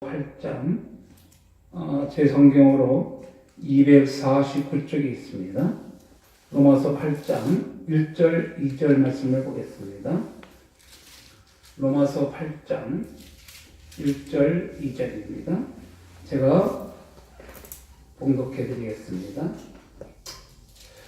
8장 제 성경으로 249쪽에 있습니다. 로마서 8장 1절 2절 말씀을 보겠습니다. 로마서 8장 1절 2절입니다. 제가 봉독해 드리겠습니다.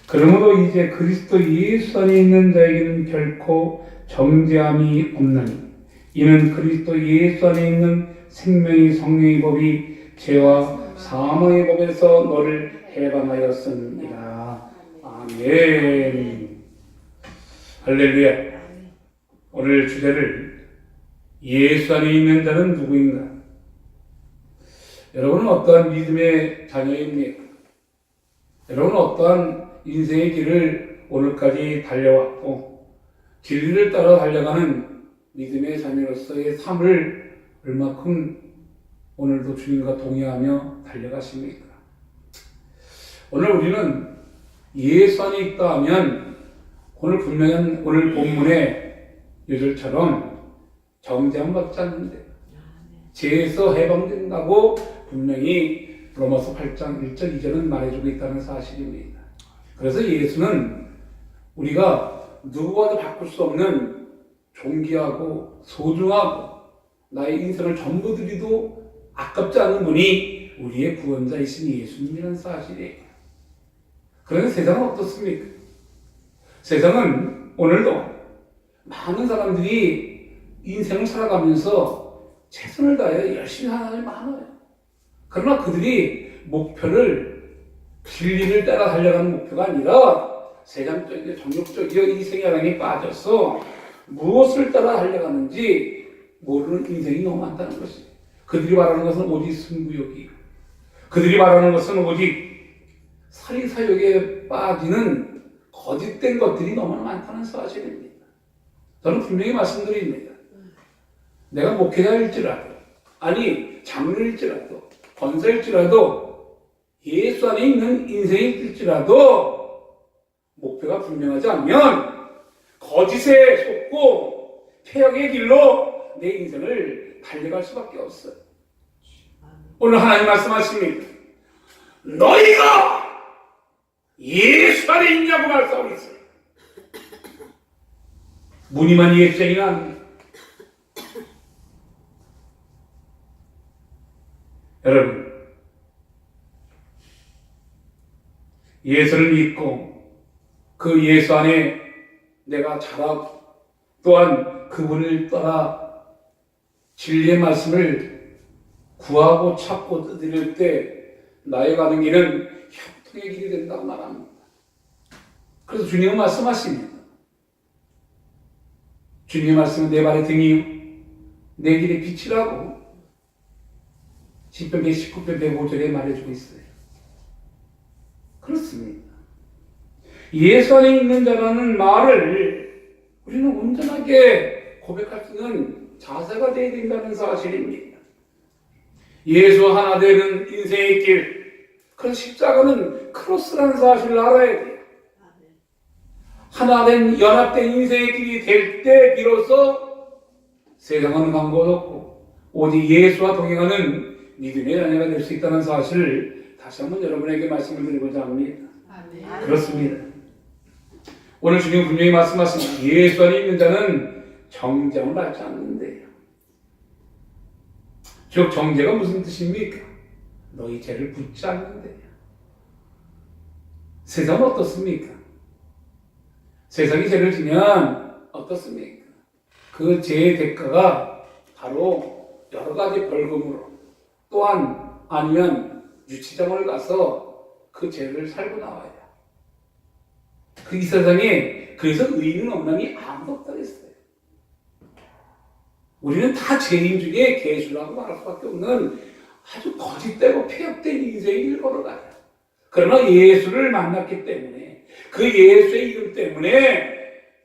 그러므로 이제 그리스도 예수 안에 있는 자에게는 결코 정죄함이 없나니 이는 그리스도 예수 안에 있는 생명의 성령의 법이 죄와 사망의 법에서 너를 해방하였습니다. 아멘. 할렐루야. 오늘 주제를 예수 안에 있는 자는 누구인가? 여러분은 어떠한 믿음의 자녀입니까? 여러분은 어떠한 인생의 길을 오늘까지 달려왔고 진리를 따라 달려가는 믿음의 자녀로서의 삶을 얼마큼 오늘도 주님과 동의하며 달려가십니까? 오늘 우리는 예수 안에 있다 하면 오늘 분명한 오늘 본문의 요절처럼 정죄함 받지 않는데 죄에서 해방된다고 분명히 로마서 8장 1절 2절은 말해주고 있다는 사실입니다. 그래서 예수는 우리가 누구와도 바꿀 수 없는 존귀하고 소중하고 나의 인생을 전부 드리도 아깝지 않은 분이 우리의 구원자이신 예수님이라는 사실이에요. 그런데 세상은 어떻습니까? 세상은 오늘도 많은 사람들이 인생을 살아가면서 최선을 다해 열심히 하는 사람이 많아요. 그러나 그들이 목표를 진리를 따라 달려가는 목표가 아니라 세상적이고 정욕적이고 이 생활에 빠져서 무엇을 따라 달려가는지 모르는 인생이 너무 많다는 것이. 그들이 말하는 것은 오직 승부욕이고 그들이 말하는 것은 오직 사리사욕에 빠지는 거짓된 것들이 너무 많다는 사실입니다. 저는 분명히 말씀드립니다. 내가 목회자일지라도 아니 장로일지라도 권사일지라도 예수 안에 있는 인생일지라도 목표가 분명하지 않으면 거짓에 속고 폐역의 길로 내 인생을 달려갈 수밖에 없어요. 오늘 하나님 말씀하십니다. 너희가 예수 안에 있냐고 말씀하고 있어요. 무늬만 예수쟁이는 아닙니다. 여러분, 예수를 믿고 그 예수 안에 내가 자라고 또한 그분을 따라 진리의 말씀을 구하고 찾고 드릴 때 나의 가는 길은 형통의 길이 된다고 말합니다. 그래서 주님은 말씀하십니다. 주님의 말씀은 내 발의 등이요 내 길의 빛이라고 시편 119편 105절에 말해주고 있어요. 그렇습니다. 예수 안에 있는 자라는 말을 우리는 온전하게 고백할 수 있는 자세가 되어야 된다는 사실입니다. 예수 하나 되는 인생의 길, 그 십자가는 크로스라는 사실을 알아야 돼요. 하나 된 연합된 인생의 길이 될 때 비로소 세상은 간곳없고 오직 예수와 동행하는 믿음의 자녀가 될 수 있다는 사실을 다시 한번 여러분에게 말씀을 드리고자 합니다. 그렇습니다. 오늘 주님 분명히 말씀하십니다. 예수 안에 있는 자는 정죄함을 받지 않는데요. 즉 정죄가 무슨 뜻입니까? 너희 죄를 묻지 않는데요. 세상은 어떻습니까? 세상이 죄를 지면 어떻습니까? 그 죄의 대가가 바로 여러 가지 벌금으로 또한 아니면 유치장을 가서 그 죄를 살고 나와요. 이 세상에 그래서 의인은 없나니 아무도 없다 그랬어요. 우리는 다 죄인 중에 개수라고 말할 수밖에 없는 아주 거짓되고 폐역된 인생의 길을 걸어가요. 그러나 예수를 만났기 때문에 그 예수의 이름 때문에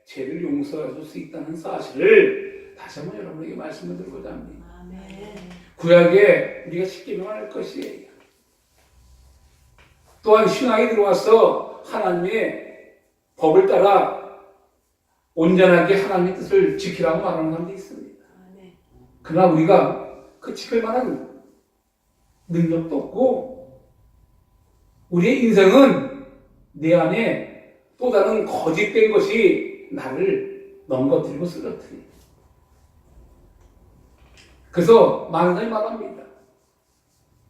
죄를 용서할 수 있다는 사실을 다시 한번 여러분에게 말씀을 드리고자 합니다. 구약에 우리가 쉽게 명할 것이에요. 또한 신앙에 들어와서 하나님의 법을 따라 온전하게 하나님의 뜻을 지키라고 말하는 사람도 있습니다. 그러나 우리가 그 지킬 만한 능력도 없고 우리의 인생은 내 안에 또 다른 거짓된 것이 나를 넘거뜨리고 쓰러뜨려. 그래서 많은 사람이 말합니다.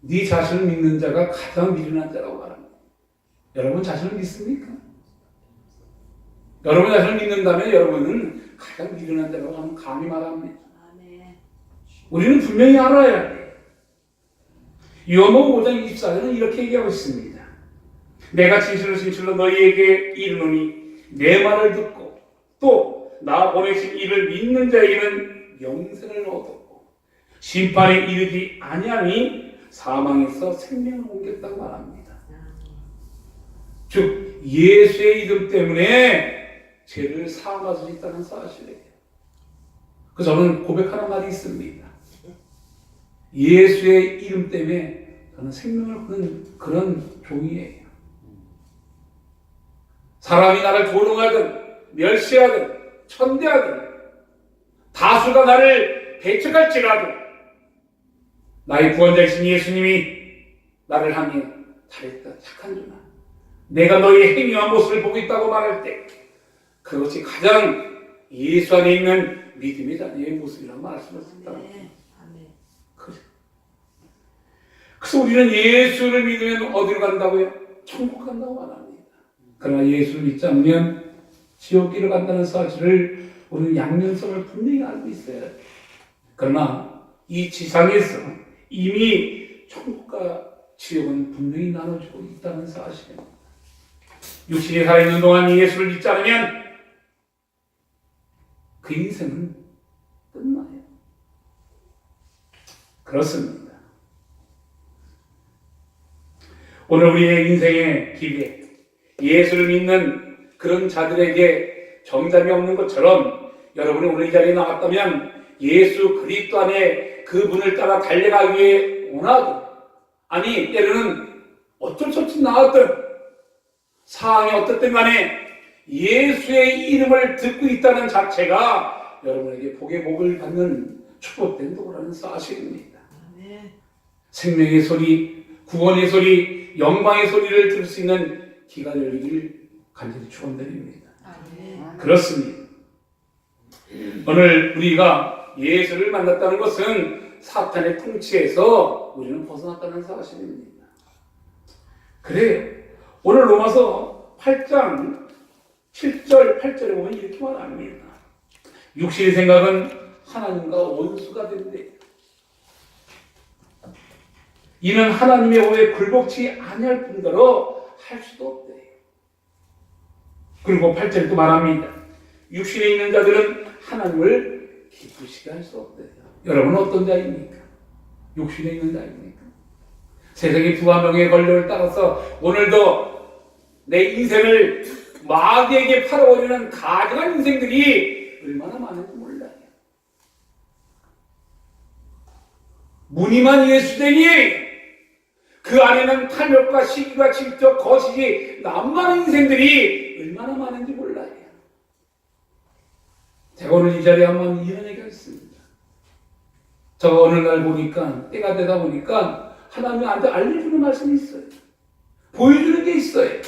네 자신을 믿는 자가 가장 미련한 자라고 말합니다. 여러분 자신을 믿습니까? 여러분 자신을 믿는다면 여러분은 가장 미련한 자라고 하면 감히 말합니다. 우리는 분명히 알아야 해요. 요한복음 5장 24절은 이렇게 얘기하고 있습니다. 내가 진실로 너희에게 이르노니 내 말을 듣고 또 나 보내신 이를 믿는 자에게는 영생을 얻었고 심판에 이르지 아니하니 사망에서 생명을 옮겼다고 말합니다. 즉 예수의 이름 때문에 죄를 사함할 수 있다는 사실이에요. 그래서 저는 고백하는 말이 있습니다. 예수의 이름 때문에 저는 생명을 얻는 그런 종이에요. 사람이 나를 조롱하든 멸시하든 천대하든 다수가 나를 배척할지라도 나의 구원자이신 예수님이 나를 향해 잘했다 착한 종아 내가 너의 행위와 모습을 보고 있다고 말할 때 그것이 가장 예수 안에 있는 믿음의 자녀의 모습이라고 말할 수 있다는 거예요. 그래서 우리는 예수를 믿으면 어디로 간다고요? 천국 간다고 말합니다. 그러나 예수를 믿지 않으면 지옥길을 간다는 사실을 우리는 양면성을 분명히 알고 있어요. 그러나 이 지상에서 이미 천국과 지옥은 분명히 나눠지고 있다는 사실입니다. 육신이 살아있는 동안 예수를 믿지 않으면 그 인생은 끝나요. 그렇습니다. 오늘 우리의 인생의 길에 예수를 믿는 그런 자들에게 정답이 없는 것처럼 여러분이 오늘 이 자리에 나왔다면 예수 그리스도 안에 그분을 따라 달려가기 위해 원하고 아니 때로는 어쩔 수 없이 나왔던 상황이 어떻든 간에 예수의 이름을 듣고 있다는 자체가 여러분에게 복의 복을 받는 축복된 도라는 사실입니다. 생명의 소리, 구원의 소리, 영광의 소리를 들을 수 있는 기가 열리기를 간절히 축원드립니다. 그렇습니다. 오늘 우리가 예수를 만났다는 것은 사탄의 통치에서 우리는 벗어났다는 사실입니다. 그래요. 오늘 로마서 8장 7절 8절에 보면 이렇게 말합니다. 육신의 생각은 하나님과 원수가 된대. 이는 하나님의 오에 굴복치 아니할 뿐더러 할 수도 없대. 그리고 8절에 또 말합니다. 육신에 있는 자들은 하나님을 기쁘시게 할 수 없대요. 여러분은 어떤 자입니까? 육신에 있는 자입니까? 세상의 부와 명예의 권력을 따라서 오늘도 내 인생을 마귀에게 팔아버리는 가증한 인생들이 얼마나 많은지 몰라요. 무늬만 예수되니 그 안에는 탐욕과 시기와 질투, 거시기, 남많은 인생들이 얼마나 많은지 몰라요. 제가 오늘 이 자리에 한번 이런 얘기가 있습니다. 저 어느 날 보니까 때가 되다 보니까 하나님이 나한테 알려주는 말씀이 있어요. 보여주는 게 있어요.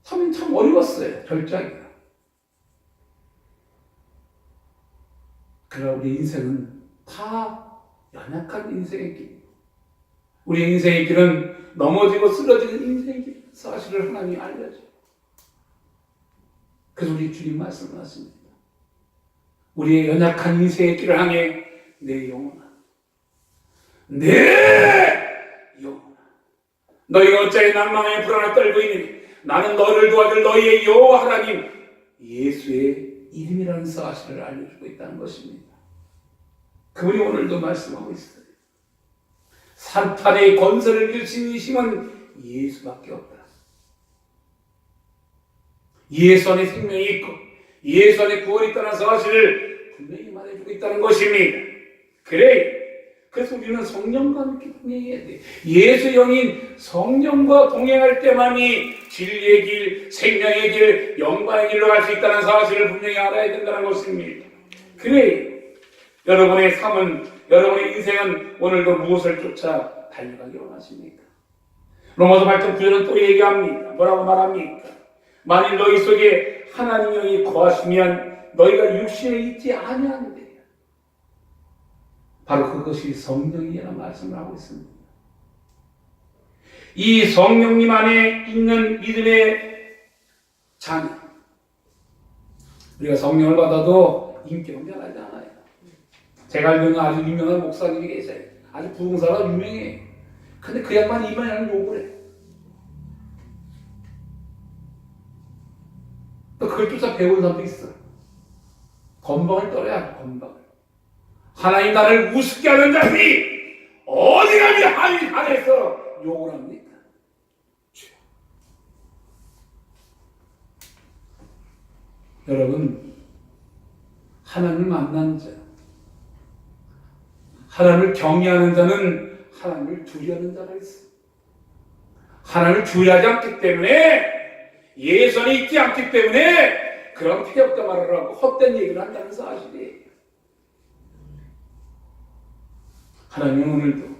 참 어려웠어요. 결정이가. 그러나 우리 인생은 다 연약한 인생의 길. 우리 인생의 길은 넘어지고 쓰러지는 인생의 길. 사실을 하나님이 알려줘요. 그래서 우리 주님 말씀하십니다. 우리의 연약한 인생의 길을 향해 내 영혼아, 너희가 어찌하여 낭망에 불안을 떨고 있느니 나는 너를 도와줄 너희의 여호와 하나님 예수의 이름이라는 사실을 알려주고 있다는 것입니다. 그분이 오늘도 말씀하고 있어요. 사탄의 권세를 이길 수 있는 힘은 예수밖에 없다. 예수 안에 생명이 있고 예수 안에 구원이 있다는 사실을 분명히 말해주고 있다는 것입니다. 그래서 우리는 성령과 함께 동행해야 돼. 예수 영인 성령과 동행할 때만이 진리의 길, 생명의 길, 영광의 길로 갈 수 있다는 사실을 분명히 알아야 된다는 것입니다. 여러분의 삶은, 여러분의 인생은 오늘도 무엇을 쫓아 달려가기 원하십니까? 로마서 8장 9절은 또 얘기합니다. 뭐라고 말합니까? 만일 너희 속에 하나님의 영이 거하시면 너희가 육신에 있지 아니하는데, 바로 그것이 성령이라는 말씀을 하고 있습니다. 이 성령님 안에 있는 믿음의 자녀, 우리가 성령을 받아도 인격은 변하지 않아요. 제가 알기로는 아주 유명한 목사님이 계세요. 아주 부흥사가 유명해요. 근데 그 양반이 이만한 욕을 해. 또 그걸 쫓아 배운 사람도 있어. 건방을 떨어야 해, 건방을. 하나님 나를 우습게 하는 자들이 어디 감히 하나님 안에서 욕을 합니까? 여러분, 하나님을 만난 자, 하나님을 경외하는 자는 하나님을 두려워하는 자가 있어. 하나님을 두려워하지 않기 때문에, 예수 안에 있지 않기 때문에 그런 필요 없다 말을 하고 헛된 얘기를 한다는 사실이에요. 하나님은 오늘도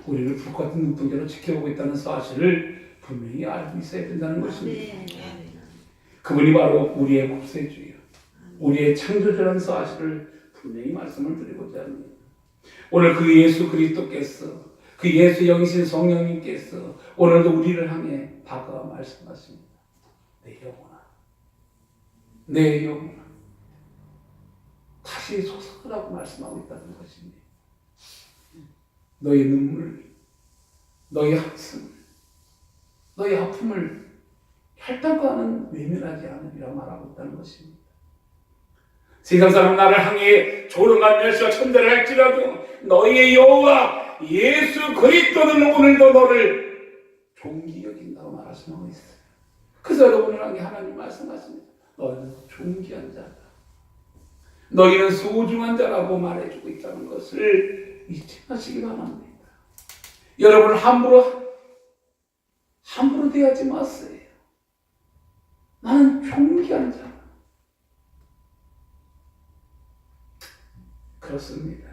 우리를 불같은 눈동자로 지켜보고 있다는 사실을 분명히 알고 있어야 된다는 것입니다. 그분이 바로 우리의 구세주요, 우리의 창조주라는 사실을 분명히 말씀을 드리고자 합니다. 오늘 그 예수 그리스도께서, 그 예수 영이신 성령님께서 오늘도 우리를 향해 다가와 말씀하십니다. 내 영혼아, 내 영혼아, 다시 솟아라고 말씀하고 있다는 것입니다. 너의 눈물, 너의 한숨, 너의 아픔을 혈당과는 외면하지 않으리라 말하고 있다는 것입니다. 세상 사람 나를 향해 조롱한 멸시와 천대를 할지라도 너희의 여호와 예수 그리스도는 오늘도 너를 존귀 여긴다고 말씀하고 있어요. 그래서 여러분을 향해 하나님 말씀하십니다. 너희는 존귀한 자다, 너희는 소중한 자라고 말해주고 있다는 것을 잊지 마시기 바랍니다. 여러분 함부로 대하지 마세요. 나는 존귀한 자. 그렇습니다.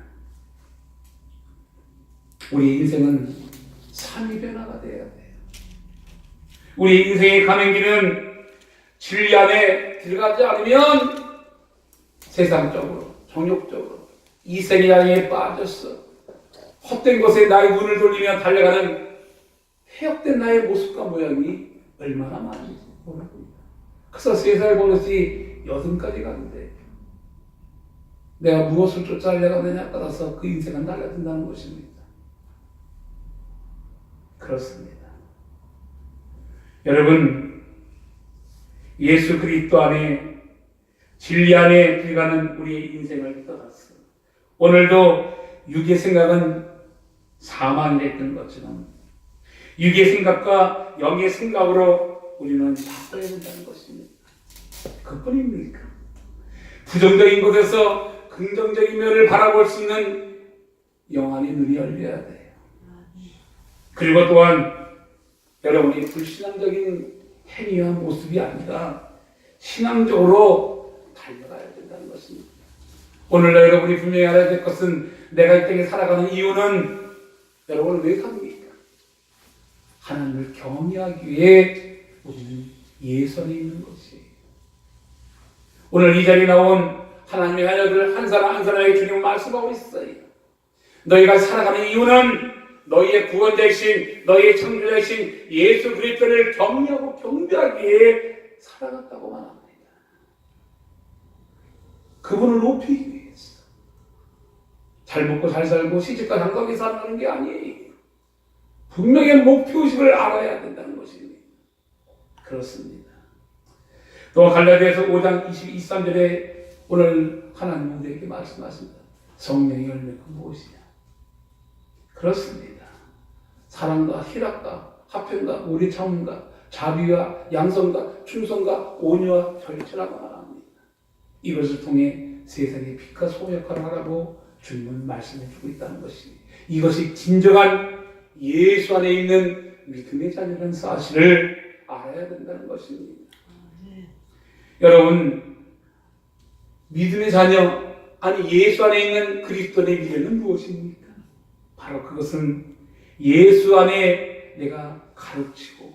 우리 인생은 삶의 변화가 되어야 돼요. 우리 인생의 가는 길은 진리 안에 들어가지 않으면 세상적으로, 정욕적으로, 이생양에 빠졌어 헛된 것에 나의 눈을 돌리며 달려가는 폐역된 나의 모습과 모양이 얼마나 많은지 모릅니다. 그래서 3살 버릇이 80까지 가는데 내가 무엇을 쫓아 달려가느냐에 따라서 그 인생은 달라진다는 것입니다. 그렇습니다. 여러분, 예수 그리스도 안에, 진리 안에 들어가는 우리의 인생을 떠났어. 오늘도 육의 생각은 사망이 됐던 것처럼 육의 생각과 영의 생각으로 우리는 바꿔야 된다는 것입니다. 그뿐입니까? 부정적인 곳에서 긍정적인 면을 바라볼 수 있는 영안의 눈이 열려야 돼요. 그리고 또한 여러분이 불신앙적인 행위와 모습이 아니라 신앙적으로 달려가야 된다는 것입니다. 오늘 여러분이 분명히 알아야 될 것은, 내가 이 땅에 살아가는 이유는 여러분 왜 삽니까? 하나님을 경외하기 위해 우리는 예수 안에 있는 것이에요. 오늘 이 자리에 나온 하나님의 자녀들 한 사람 한 사람에게 주님은 말씀하고 있어요. 너희가 살아가는 이유는 너희의 구원자이신, 너희의 창조자이신 예수 그리스도를 경외하고 경배하기 위해 살아갔다고 말합니다. 그분을 높이기 위해서. 잘 먹고 잘 살고 시집과 장가게 살아가는 게 아니에요. 분명히 목표의식을 알아야 된다는 것입니다. 그렇습니다. 또 갈라디아서 5장 22~23절에 오늘 하나님 우리에게 말씀하십니다. 성령의 열매가 무엇이냐? 그렇습니다. 사랑과 희락과 화평과 오래 참음과 자비와 양성과 충성과 온유와 절제라고 말합니다. 이것을 통해 세상의 빛과 소의 역할을 하라고 주님은 말씀해주고 있다는 것입니다. 이것이 진정한 예수 안에 있는 믿음의 자녀라는 사실을 알아야 된다는 것입니다. 여러분, 믿음의 자녀 아니 예수 안에 있는 그리스도의 미래는 무엇입니까? 바로 그것은 예수 안에 내가 가르치고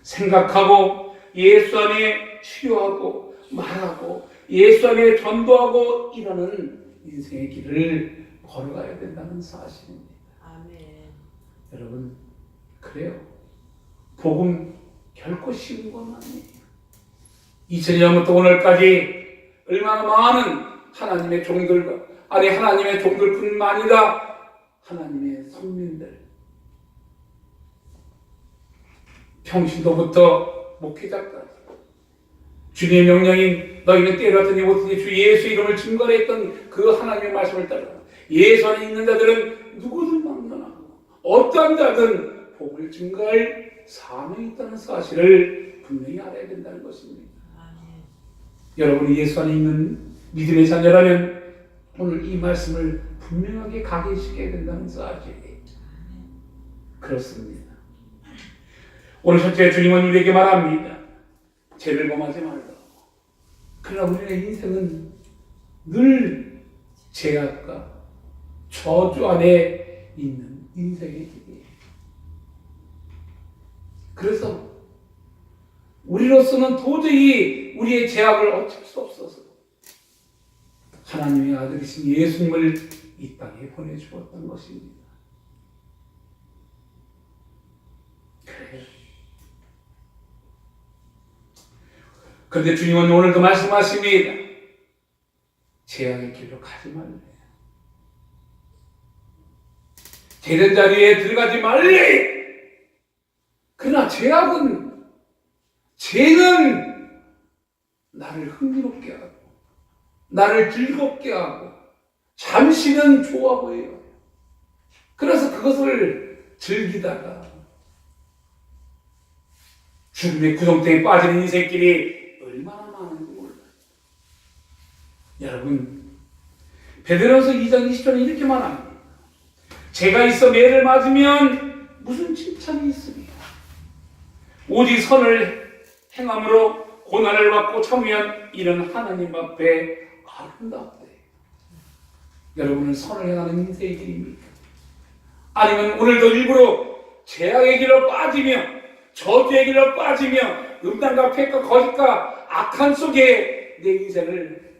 생각하고 예수 안에 치료하고 말하고 예수 안에 전도하고 이러는 인생의 길을 걸어가야 된다는 사실입니다. 아멘. 여러분, 그래요. 복음 결코 쉬운 건 아니에요. 2000년부터 오늘까지 얼마나 많은 하나님의 종들과 아니 하나님의 종들뿐만 아니라 하나님의 선민들 평신도부터 목회자까지 주님의 명령인 너희는 때렸더니 못하니 주 예수 이름을 증거하라 했던 그 하나님의 말씀을 따라 예수 안에 있는 자들은 누구든 막론하고 어떠한 자든 복을 증거할 사명이 있다는 사실을 분명히 알아야 된다는 것입니다. 아멘. 여러분이 예수 안에 있는 믿음의 자녀라면 오늘 이 말씀을 분명하게 각인시켜야 된다는 사실이에요. 그렇습니다. 오늘 첫째 주님은 우리에게 말합니다. 죄를 범하지 말라고. 그러나 우리의 인생은 늘 죄악과 저주 안에 있는 인생의 길이에요. 그래서 우리로서는 도저히 우리의 죄악을 어쩔 수 없어서 하나님의 아들이신 예수님을 이 땅에 보내주었던 것입니다. 그래요. 그런데 주님은 오늘도 말씀하십니다. 죄악의 길로 가지 말래. 죄된 자리에 들어가지 말래. 그러나 죄는 나를 흥미롭게 하고 나를 즐겁게 하고 잠시는 좋아 보여요. 그래서 그것을 즐기다가 죽음의 구덩텅이에 빠지는 인생길이 얼마나 많은지 몰라요. 여러분, 베드로전서 2장 20절에 이렇게 말합니다. 죄가 있어 매를 맞으면 무슨 칭찬이 있습니까? 오직 선을 행함으로 고난을 받고 참으면 이는 하나님 앞에 아름답대. 여러분은 선을 행하는 인생의 길입니까? 아니면 오늘도 일부러 죄악의 길로 빠지며 저주의 길로 빠지며 음란과 폐과 거짓과 악한 속에 내 인생을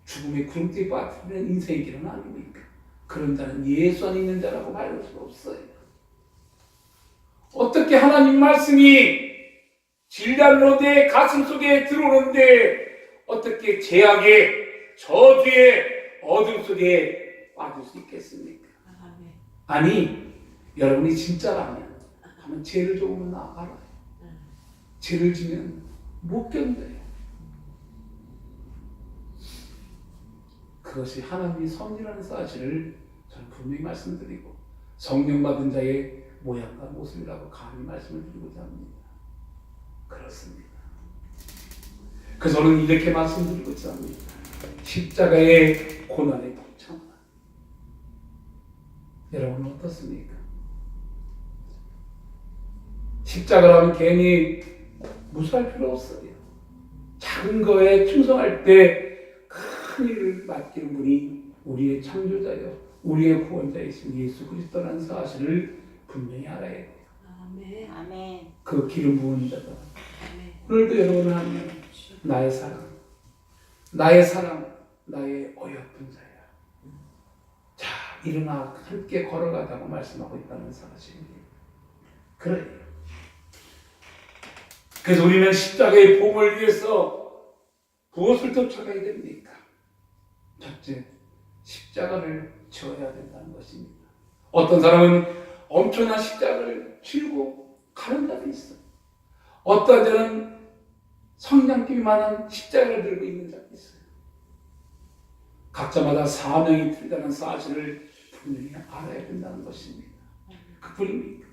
죽음의 구름대에 빠뜨리는 인생의 길은 아닙니까? 그런 자는 예수 안에 있는 자라고 말할 수 없어요. 어떻게 하나님 말씀이 진리로 내 가슴 속에 들어오는데 어떻게 죄악의 저주의 어둠 속에 빠질 수 있겠습니까? 아니, 여러분이 진짜라면 한번 죄를 조금은 알아요. 죄를 지면 못 견뎌요. 그것이 하나님의 섭리라는 사실을 저는 분명히 말씀드리고 성령 받은 자의 모양과 모습이라고 감히 말씀을 드리고자 합니다. 그렇습니다. 그래서 저는 이렇게 말씀드리고자 합니다. 십자가의 고난의 복창. 여러분은 어떻습니까? 십자가라면 괜히 무수할 필요 없어요. 작은 거에 충성할 때 큰 일을 맡기는 분이 우리의 창조자요, 우리의 구원자이신 예수 그리스도라는 사실을 분명히 알아야 돼요. 아멘. 아멘. 그 기름 부은 자가 오늘도 여러분을 하면 나의 사랑, 나의 어여쁜 자야. 자, 일어나 함께 걸어가자고 말씀하고 있다는 사실입니다. 그래요. 그래서 우리는 십자가의 복을 위해서 무엇을 쫓아가야 됩니까? 첫째, 십자가를 져야 된다는 것입니다. 어떤 사람은 엄청난 십자가를 쥐고 가는 자도 있어요. 어떤 자는 성냥기만한 십자가를 들고 있는 자도 있어요. 각자마다 사명이 틀리다는 사실을 분명히 알아야 된다는 것입니다. 그뿐입니까?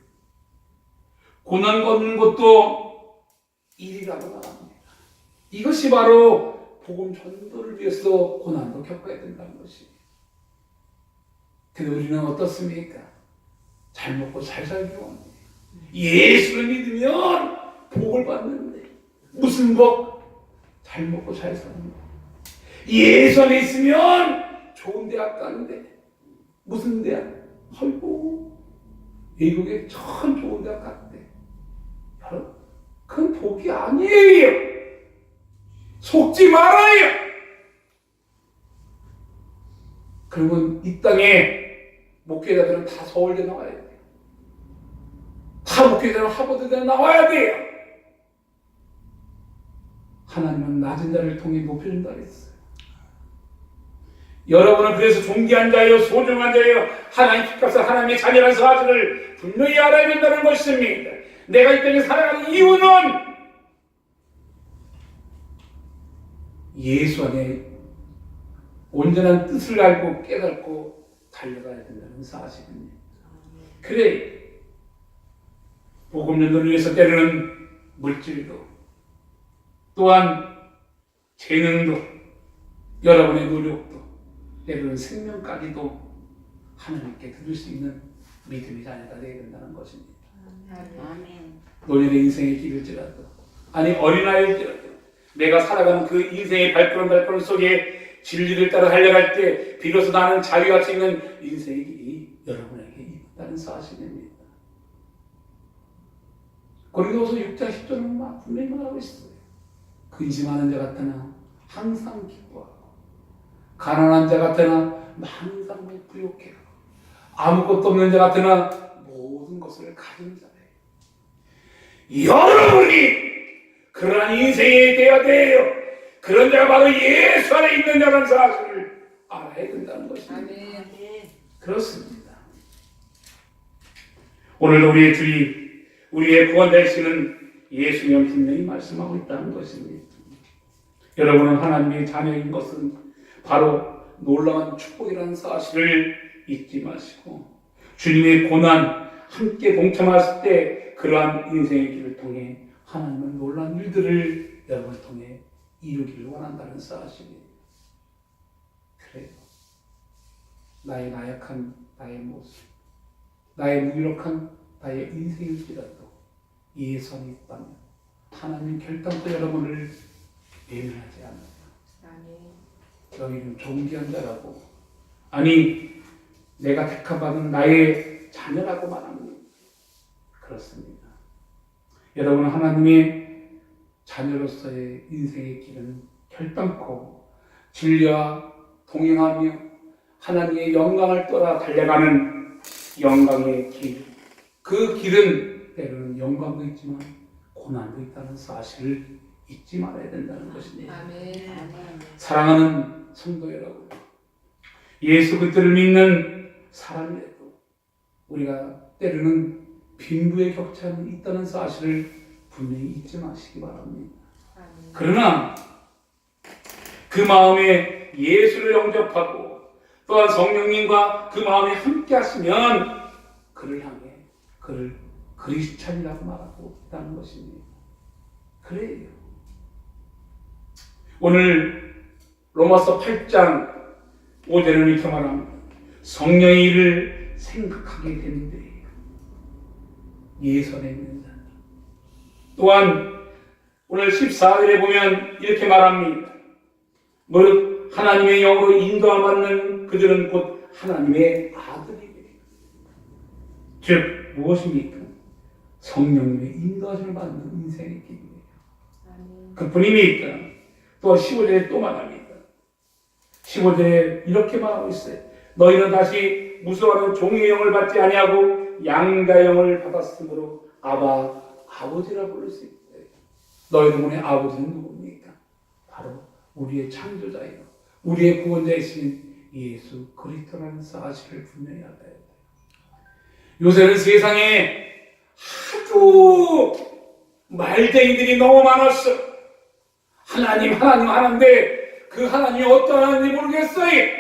고난 걷는 것도 일이라고 말합니다. 이것이 바로 복음 전도를 위해서 고난도 겪어야 된다는 것입니다. 근데 우리는 어떻습니까? 잘 먹고 잘 살기로 합니다. 예수를 믿으면 복을 받는데 무슨 복? 잘 먹고 잘 사는 복. 예수 안에 있으면 좋은 대학 가는데 무슨 대학? 아이고 미국에 참 좋은 대학 갔대. 여러분 그건 복이 아니에요. 속지 말아요. 그러면 이 땅에 목회자들은 다 서울대 나와야 돼요. 다 목회자들은 하버드대 나와야 돼요. 하나님은 낮은 자를 통해 높여준다 그랬어요. 여러분은 그래서 존귀한 자예요, 소중한 자예요. 하나님 픽값을 하나님의 자녀라는 사실을 분명히 알아야 된다는 것입니다. 내가 이 땅에 살아가는 이유는 예수 안에 온전한 뜻을 알고 깨닫고 달려가야 된다는 사실입니다. 그래 복음 전도를 위해서 때로는 물질도 또한 재능도 여러분의 노력도 때로는 생명까지도 하나님께 드릴 수 있는 믿음의 자녀가 되어야 된다는 것입니다. 아멘. 노년의 인생의 길일지라도 아니 어린아이일지라도 내가 살아가는 그 인생의 발걸음 속에 진리를 따라 달려갈 때 비로소 나는 자유할 수 있는 인생의 길이 여러분에게 있다는 사실입니다. 고린도후서 6장 10절은 분명히 말하고 있어요. 근심하는 자 같으나 항상 기뻐하고 가난한 자 같으나 항상 부욕해하고 아무것도 없는 자 같으나 모든 것을 가진 자예요. 여러분이 그러한 인생이 되어야 돼요. 그런 자가 바로 예수 안에 있는 자라는 사실을 알아야 된다는 것입니다. 그렇습니다. 오늘도 우리의 주의, 우리의 구원 되시는 예수님은 분명히 말씀하고 있다는 것입니다. 여러분은 하나님의 자녀인 것은 바로 놀라운 축복이라는 사실을 잊지 마시고 주님의 고난 함께 동참하실 때 그러한 인생의 길을 통해 하나님은 놀라운 일들을 여러분을 통해 이루기를 원한다는 사실이에요. 그래요. 나의 나약한 나의 모습, 나의 무기력한 나의 인생일지라도 예수 안에 있다면 하나님 결단코 여러분을 외면하지 않아요. 너희는 존귀한 자라고 아니 내가 택함받은 나의 자녀라고 말합니다. 그렇습니다. 여러분은 하나님의 자녀로서의 인생의 길은 결단코 진리와 동행하며 하나님의 영광을 따라 달려가는 영광의 길. 그 길은 때로는 영광도 있지만 고난도 있다는 사실을 잊지 말아야 된다는 것입니다. 아멘. 사랑하는 성도 여러분, 예수 그리스도를 믿는 사람이라도 우리가 때로는 빈부의 격차는 있다는 사실을 분명히 잊지 마시기 바랍니다. 그러나 그 마음에 예수를 영접하고 또한 성령님과 그 마음에 함께 하시면 그를 향해 그를 그리스찬이라고 말하고 있다는 것입니다. 그래요. 오늘 로마서 8장 5절은 이렇게 말합니다. 성령의 일을 생각하게 되는데 예선에 있는 자. 또한 오늘 14절에 보면 이렇게 말합니다. 무릇 하나님의 영으로 인도함 받는 그들은 곧 하나님의 아들이래. 즉 무엇입니까? 성령님의 인도하심을 받는 인생의 길이에요. 그뿐입니까? 또 15절에 또 말합니다. 15절에 이렇게 말하고 있어요. 너희는 다시 무수하는 종의 영을 받지 아니하고 양자의 영을 받았으므로 아바 아버지라 부를 수 있다. 너희들의 아버지는 누굽니까? 바로 우리의 창조자예요. 우리의 구원자이신 예수 그리스도라는 사실을 분명히 알아야 돼요. 요새는 세상에 아주 말쟁이들이 너무 많았어. 하나님 하는데 그 하나님이 어떤 하나님인지 모르겠어요.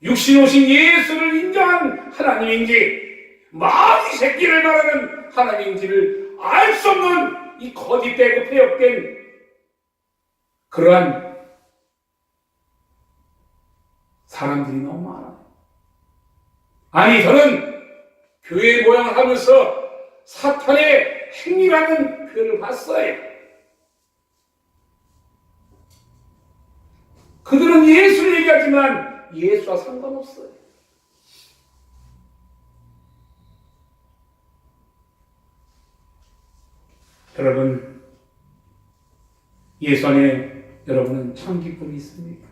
육신 오신 예수를 인정한 하나님인지 마귀 새끼를 말하는 하나님인지를 알 수 없는 이 거짓되고 폐역된 그러한 사람들이 너무 많아요. 아니 저는 교회 모양을 하면서 사탄의 행위라는 표현을 봤어요. 그들은 예수를 얘기하지만 예수와 상관없어요. 여러분, 예수 안에 여러분은 참 기쁨이 있습니까?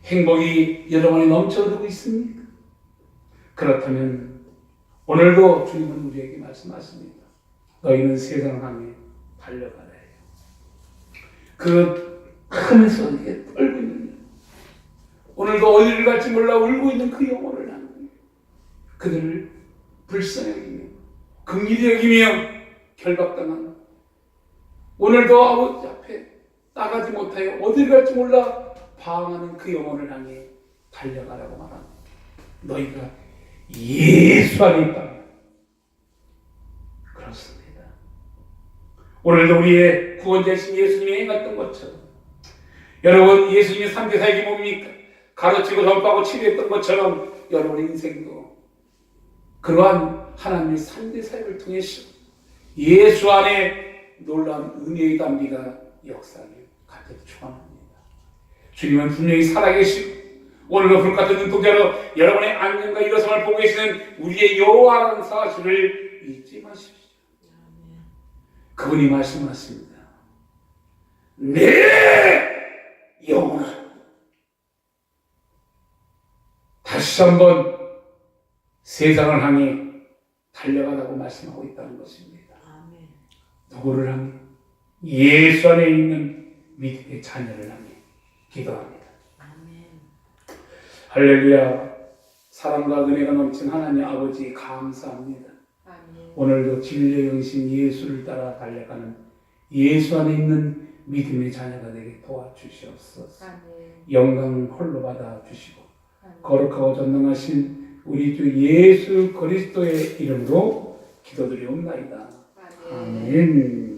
행복이 여러분에 넘쳐흐르고 있습니까? 그렇다면 오늘도 주님은 우리에게 말씀하십니다. 너희는 세상을 향해 달려가라 해요. 그 큰 손에 떨고 있는, 오늘도 어디를 갈지 몰라 울고 있는 그 영혼을 향해 그들을 불쌍히 여기며 긍휼히 여기며 결박당한, 오늘도 아버지 앞에 나가지 못하여 어디를 갈지 몰라 방황하는 그 영혼을 향해 달려가라고 말합니다. 너희가 예수 안에 있다. 그렇습니다. 오늘도 우리의 구원자이신 예수님이 행했던 것처럼, 여러분 예수님의 3대 사역이 뭡니까? 가르치고 전파하고 치료했던 것처럼 여러분의 인생도 그러한 하나님의 3대 사역을 통해서 예수 안에 놀라운 은혜의 담비가 역사를 가득 충만합니다. 주님은 분명히 살아계시고 오늘도 불같은 눈동자로 여러분의 안녕과 일어섬을 보고 계시는 우리의 여호와라는 사실을 잊지 마십시오. 그분이 말씀하십니다. 내 영혼아, 다시 한번 세상을 향해 달려가라고 말씀하고 있다는 것입니다. 아멘. 누구를 향해? 예수 안에 있는 믿음의 자녀를 향해 기도합니다. 아멘. 할렐루야. 사랑과 은혜가 넘친 하나님 아버지 감사합니다. 아멘. 오늘도 진리의 영신 예수를 따라 달려가는 예수 안에 있는 믿음의 자녀가 되게 도와주시옵소서. 아멘. 영광 홀로 받아주시고 아멘. 거룩하고 전능하신 우리 주 예수 그리스도의 이름으로 기도드리옵나이다. 아멘. 아멘.